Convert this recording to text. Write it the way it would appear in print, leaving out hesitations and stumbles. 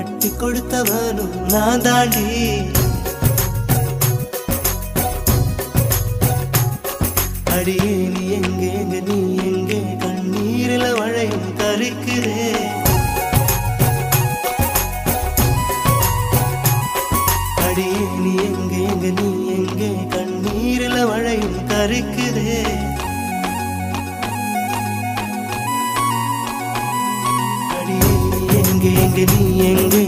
கட்டி கொடுத்தவனும் நான் தாண்டி. அடியே நீ எங்கே நீ எங்கே கண்ணீரில மழையும் கரிக்குதே. அடியே நீ எங்கே நீ எங்கே கண்ணீரில மழையும் கரிக்குதே. அடியே நீ எங்கே நீ எங்கே